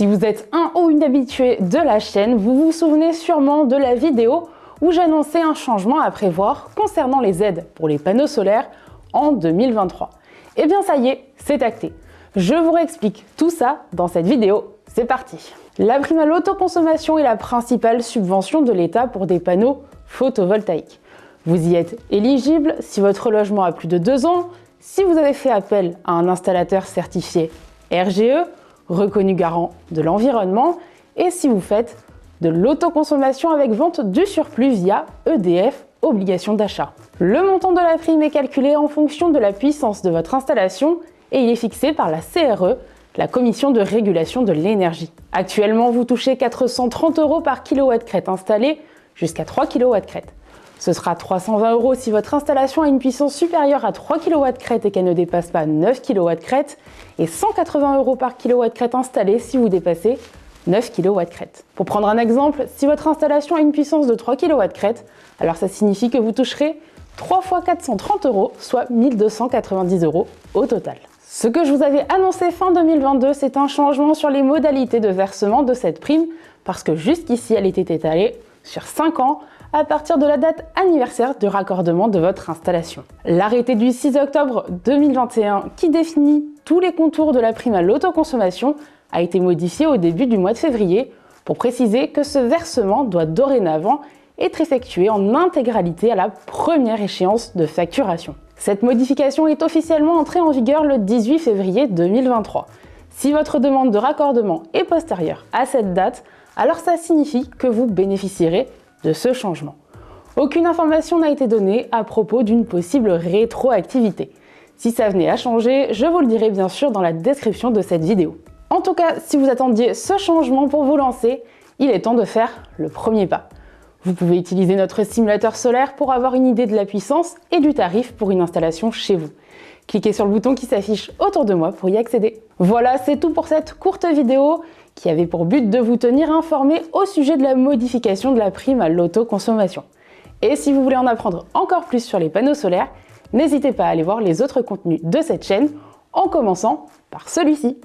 Si vous êtes un ou une habituée de la chaîne, vous vous souvenez sûrement de la vidéo où j'annonçais un changement à prévoir concernant les aides pour les panneaux solaires en 2023. Eh bien ça y est, c'est acté. Je vous réexplique tout ça dans cette vidéo, c'est parti. La prime à l'autoconsommation est la principale subvention de l'État pour des panneaux photovoltaïques. Vous y êtes éligible si votre logement a plus de 2 ans, si vous avez fait appel à un installateur certifié RGE, reconnu garant de l'environnement, et si vous faites de l'autoconsommation avec vente du surplus via EDF, obligation d'achat. Le montant de la prime est calculé en fonction de la puissance de votre installation et il est fixé par la CRE, la Commission de régulation de l'énergie. Actuellement, vous touchez 430 € par kWh installé jusqu'à 3 kWh. Ce sera 320 € si votre installation a une puissance supérieure à 3 kWh et qu'elle ne dépasse pas 9 kWh et 180 € par kWh installé si vous dépassez 9 kWh. Pour prendre un exemple, si votre installation a une puissance de 3 kWh, alors ça signifie que vous toucherez 3 fois 430 €, soit 1290 € au total. Ce que je vous avais annoncé fin 2022, c'est un changement sur les modalités de versement de cette prime, parce que jusqu'ici, elle était étalée sur 5 ans, à partir de la date anniversaire de raccordement de votre installation. L'arrêté du 6 octobre 2021, qui définit tous les contours de la prime à l'autoconsommation, a été modifié au début du mois de février pour préciser que ce versement doit dorénavant être effectué en intégralité à la première échéance de facturation. Cette modification est officiellement entrée en vigueur le 18 février 2023. Si votre demande de raccordement est postérieure à cette date, alors ça signifie que vous bénéficierez de ce changement. Aucune information n'a été donnée à propos d'une possible rétroactivité. Si ça venait à changer, je vous le dirai bien sûr dans la description de cette vidéo. En tout cas, si vous attendiez ce changement pour vous lancer, il est temps de faire le premier pas. Vous pouvez utiliser notre simulateur solaire pour avoir une idée de la puissance et du tarif pour une installation chez vous. Cliquez sur le bouton qui s'affiche autour de moi pour y accéder. Voilà, c'est tout pour cette courte vidéo qui avait pour but de vous tenir informé au sujet de la modification de la prime à l'autoconsommation. Et si vous voulez en apprendre encore plus sur les panneaux solaires, n'hésitez pas à aller voir les autres contenus de cette chaîne en commençant par celui-ci.